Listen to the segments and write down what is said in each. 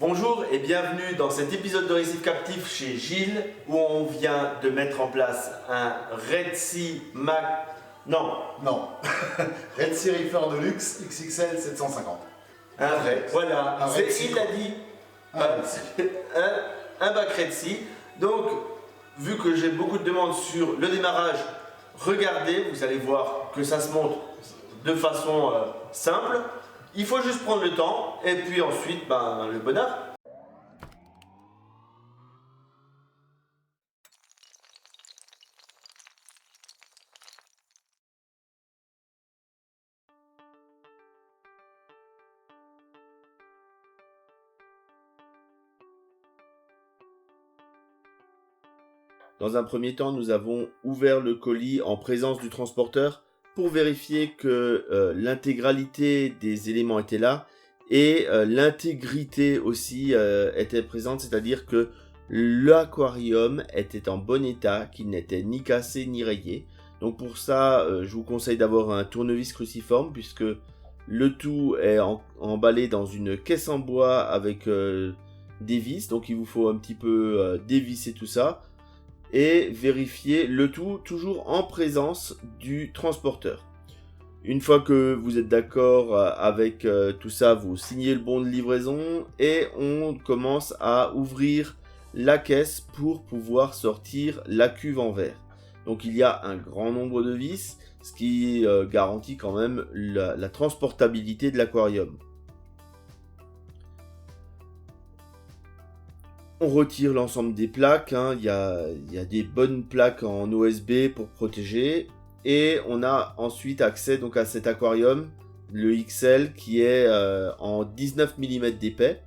Bonjour et bienvenue dans cet épisode de Récif Captif chez Gilles où on vient de mettre en place un Red Sea Mac... Non, Red Sea Reefer de luxe XXL 750. un vrai, voilà, un Red Sea, il l'a dit, un bac Red Sea. Donc, vu que j'ai beaucoup de demandes sur le démarrage, regardez, vous allez voir que ça se monte de façon simple. Il faut juste prendre le temps et puis ensuite, le bonheur. Dans un premier temps, nous avons ouvert le colis en présence du transporteur pour vérifier que l'intégralité des éléments était là et l'intégrité aussi était présente, c'est-à-dire que l'aquarium était en bon état, qu'il n'était ni cassé ni rayé. Donc pour ça, je vous conseille d'avoir un tournevis cruciforme puisque le tout est emballé dans une caisse en bois avec des vis. Donc il vous faut un petit peu dévisser tout ça et vérifier le tout toujours en présence du transporteur. Une fois que vous êtes d'accord avec tout ça, vous signez le bon de livraison et on commence à ouvrir la caisse pour pouvoir sortir la cuve en verre. Donc il y a un grand nombre de vis, ce qui garantit quand même la transportabilité de l'aquarium. On retire l'ensemble des plaques, il y a des bonnes plaques en OSB pour protéger. Et on a ensuite accès donc à cet aquarium, le XL, qui est en 19 mm d'épais.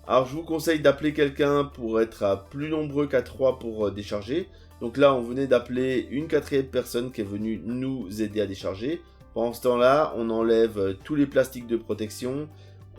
Alors je vous conseille d'appeler quelqu'un pour être à plus nombreux qu'à 3 pour décharger. Donc là on venait d'appeler une quatrième personne qui est venue nous aider à décharger. Pendant ce temps-là, on enlève tous les plastiques de protection.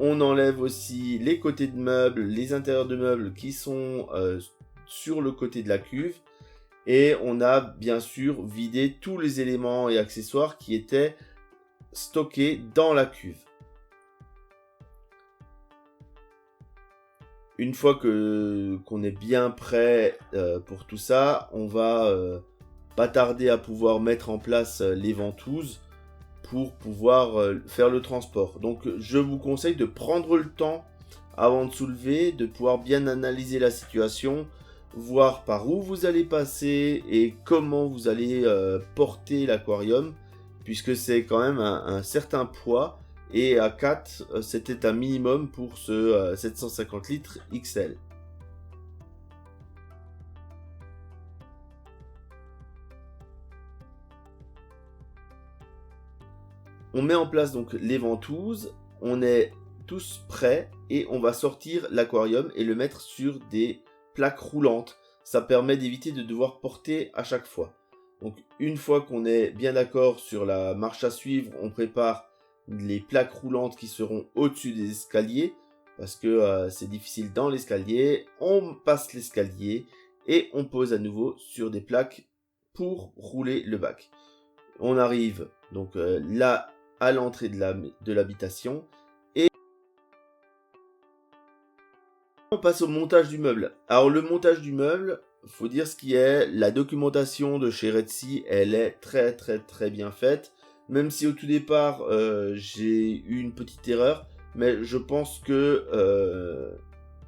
On enlève aussi les côtés de meubles, les intérieurs de meubles qui sont sur le côté de la cuve. Et on a bien sûr vidé tous les éléments et accessoires qui étaient stockés dans la cuve. Une fois qu'on est bien prêt pour tout ça, on va pas tarder à pouvoir mettre en place les ventouses pour pouvoir faire le transport. Donc je vous conseille de prendre le temps avant de soulever, de pouvoir bien analyser la situation, voir par où vous allez passer et comment vous allez porter l'aquarium, puisque c'est quand même un certain poids, et à 4 c'était un minimum pour ce 750 litres XL. On met en place donc les ventouses, on est tous prêts et on va sortir l'aquarium et le mettre sur des plaques roulantes. Ça permet d'éviter de devoir porter à chaque fois. Donc une fois qu'on est bien d'accord sur la marche à suivre, on prépare les plaques roulantes qui seront au-dessus des escaliers parce que c'est difficile dans l'escalier. On passe l'escalier et on pose à nouveau sur des plaques pour rouler le bac. On arrive donc là à l'entrée de l'habitation et on passe au montage du meuble. Alors le montage du meuble, faut dire ce qui est, la documentation de chez Red Sea, elle est très bien faite. Même si au tout départ j'ai eu une petite erreur, mais je pense que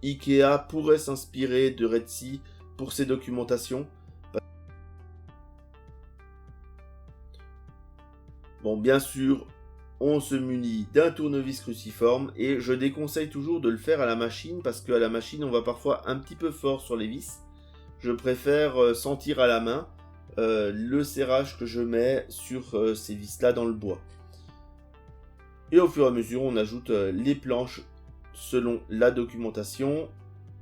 Ikea pourrait s'inspirer de Red Sea pour ses documentations. Bon, bien sûr, on se munit d'un tournevis cruciforme et je déconseille toujours de le faire à la machine parce qu'à la machine on va parfois un petit peu fort sur les vis. Je préfère sentir à la main le serrage que je mets sur ces vis là dans le bois. Et au fur et à mesure on ajoute les planches selon la documentation.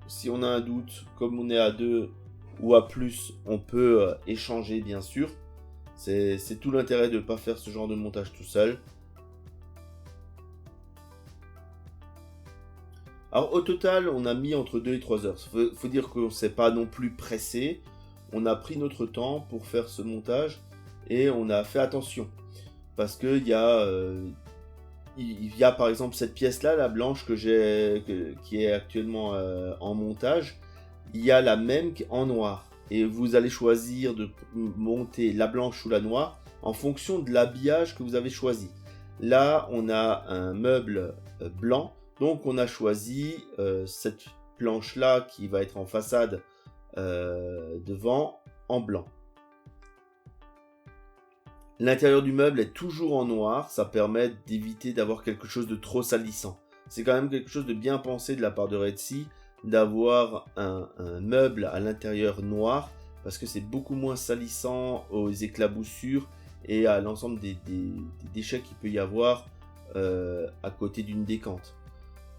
Si on a un doute, comme on est à 2 ou à plus, on peut échanger bien sûr. C'est tout l'intérêt de ne pas faire ce genre de montage tout seul. Alors au total, on a mis entre 2 et 3 heures. Faut dire qu'on ne s'est pas non plus pressé. On a pris notre temps pour faire ce montage et on a fait attention. Parce qu'il y a il y a par exemple cette pièce-là, la blanche qui est actuellement en montage. Il y a la même en noir. Et vous allez choisir de monter la blanche ou la noire en fonction de l'habillage que vous avez choisi. Là, on a un meuble blanc, donc on a choisi cette planche-là qui va être en façade devant en blanc. L'intérieur du meuble est toujours en noir, ça permet d'éviter d'avoir quelque chose de trop salissant. C'est quand même quelque chose de bien pensé de la part de Red Sea, d'avoir un meuble à l'intérieur noir, parce que c'est beaucoup moins salissant aux éclaboussures et à l'ensemble des déchets qu'il peut y avoir à côté d'une décante.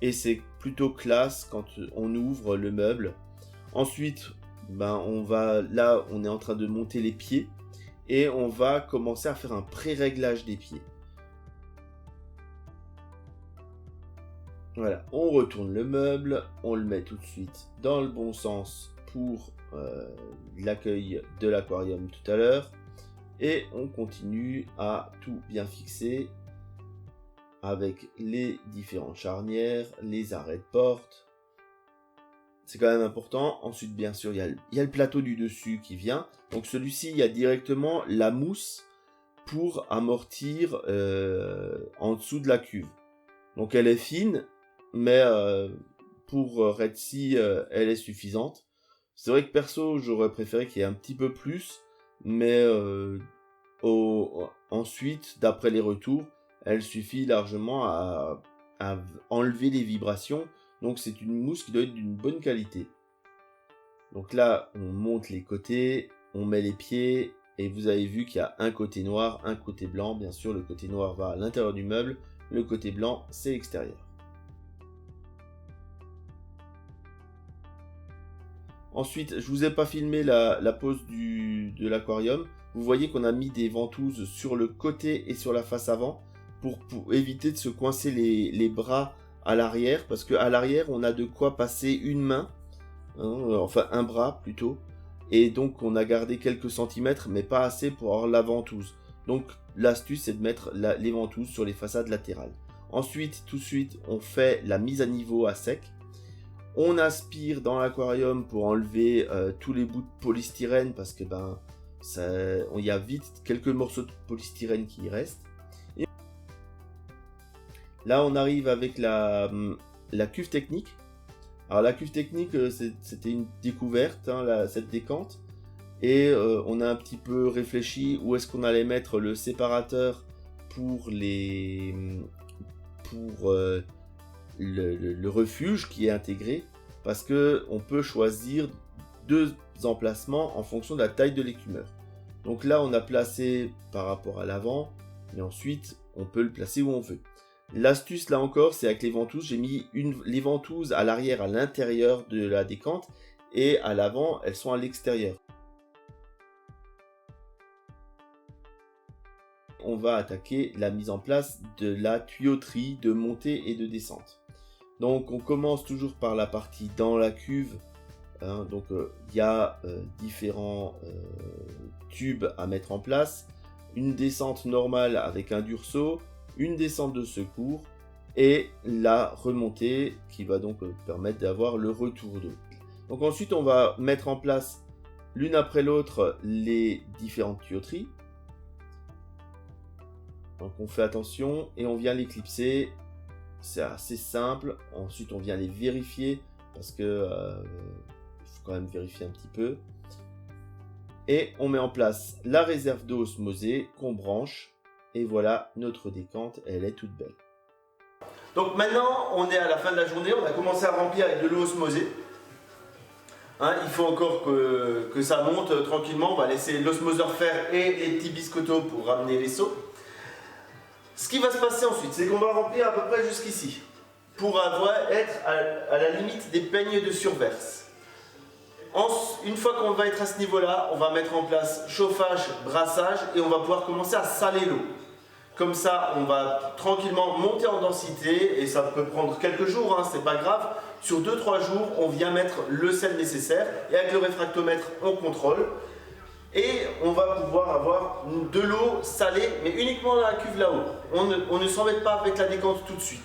Et c'est plutôt classe quand on ouvre le meuble. Ensuite, on est en train de monter les pieds et on va commencer à faire un pré-réglage des pieds. Voilà, on retourne le meuble, on le met tout de suite dans le bon sens pour l'accueil de l'aquarium tout à l'heure. Et on continue à tout bien fixer avec les différentes charnières, les arrêts de porte. C'est quand même important. Ensuite, bien sûr, il y a le plateau du dessus qui vient. Donc celui-ci, il y a directement la mousse pour amortir en dessous de la cuve. Donc elle est fine, mais pour Red Sea, elle est suffisante. C'est vrai que perso, j'aurais préféré qu'il y ait un petit peu plus, mais ensuite, d'après les retours, elle suffit largement à enlever les vibrations. Donc c'est une mousse qui doit être d'une bonne qualité. Donc là, on monte les côtés, on met les pieds, et vous avez vu qu'il y a un côté noir, un côté blanc. Bien sûr, le côté noir va à l'intérieur du meuble, le côté blanc, c'est l'extérieur. Ensuite, je vous ai pas filmé la pose de l'aquarium. Vous voyez qu'on a mis des ventouses sur le côté et sur la face avant pour éviter de se coincer les bras à l'arrière, parce qu'à l'arrière, on a de quoi passer une main, enfin un bras plutôt, et donc on a gardé quelques centimètres, mais pas assez pour avoir la ventouse. Donc l'astuce, c'est de mettre les ventouses sur les façades latérales. Ensuite, tout de suite, on fait la mise à niveau à sec. On aspire dans l'aquarium pour enlever tous les bouts de polystyrène, parce que il y a vite quelques morceaux de polystyrène qui y restent. Et là, on arrive avec la cuve technique. Alors la cuve technique, c'était une découverte, cette décante. Et on a un petit peu réfléchi où est-ce qu'on allait mettre le séparateur pour le refuge qui est intégré, parce que on peut choisir deux emplacements en fonction de la taille de l'écumeur. Donc là, on a placé par rapport à l'avant, et ensuite on peut le placer où on veut. L'astuce là encore, c'est avec les ventouses. J'ai mis les ventouses à l'arrière, à l'intérieur de la décante, et à l'avant, elles sont à l'extérieur. On va attaquer la mise en place de la tuyauterie de montée et de descente. Donc on commence toujours par la partie dans la cuve. Donc il y a différents tubes à mettre en place. Une descente normale avec un durceau, une descente de secours et la remontée qui va donc permettre d'avoir le retour d'eau. Donc ensuite on va mettre en place l'une après l'autre les différentes tuyauteries. Donc on fait attention et on vient les clipser. C'est assez simple. Ensuite on vient les vérifier parce que faut quand même vérifier un petit peu. Et on met en place la réserve d'eau osmosée qu'on branche. Et voilà, notre décante, elle est toute belle. Donc maintenant, on est à la fin de la journée. On a commencé à remplir avec de l'eau osmosée. Il faut encore que ça monte tranquillement. On va laisser l'osmoseur faire et les petits biscottos pour ramener les seaux. Ce qui va se passer ensuite, c'est qu'on va remplir à peu près jusqu'ici pour être à la limite des peignes de surverse. Une fois qu'on va être à ce niveau-là, on va mettre en place chauffage, brassage et on va pouvoir commencer à saler l'eau. Comme ça, on va tranquillement monter en densité et ça peut prendre quelques jours, c'est pas grave. Sur 2-3 jours, on vient mettre le sel nécessaire et avec le réfractomètre, on contrôle. Et on va pouvoir avoir de l'eau salée, mais uniquement dans la cuve là-haut. On ne s'embête pas avec la décante tout de suite.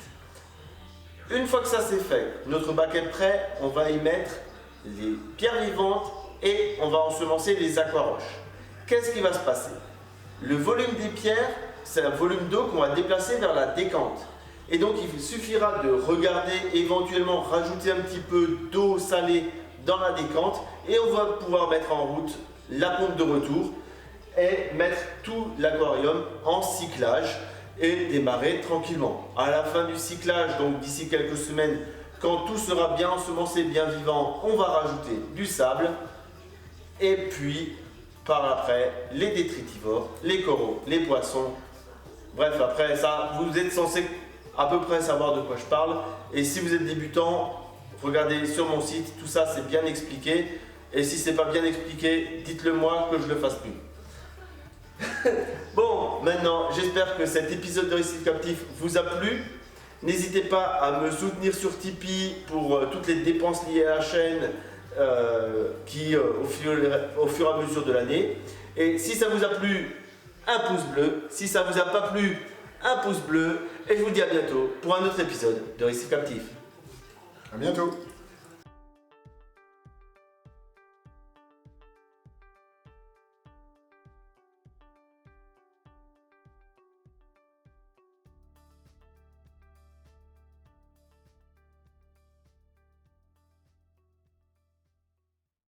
Une fois que ça c'est fait, notre bac est prêt, on va y mettre les pierres vivantes et on va ensemencer les aquaroches. Qu'est-ce qui va se passer? Le volume des pierres, c'est un volume d'eau qu'on va déplacer vers la décante. Et donc il suffira de regarder, éventuellement rajouter un petit peu d'eau salée dans la décante et on va pouvoir mettre en route la pompe de retour et mettre tout l'aquarium en cyclage et démarrer tranquillement. À la fin du cyclage, donc d'ici quelques semaines, quand tout sera bien ensemencé, bien vivant, on va rajouter du sable et puis par après les détritivores, les coraux, les poissons. Bref, après ça, vous êtes censé à peu près savoir de quoi je parle. Et si vous êtes débutant, regardez sur mon site, tout ça c'est bien expliqué. Et si c'est pas bien expliqué, dites-le moi que je le fasse plus. Bon, maintenant, j'espère que cet épisode de Récif Captif vous a plu. N'hésitez pas à me soutenir sur Tipeee pour toutes les dépenses liées à la chaîne au fur et à mesure de l'année. Et si ça vous a plu, un pouce bleu. Si ça vous a pas plu, un pouce bleu. Et je vous dis à bientôt pour un autre épisode de Récif Captif. À bientôt.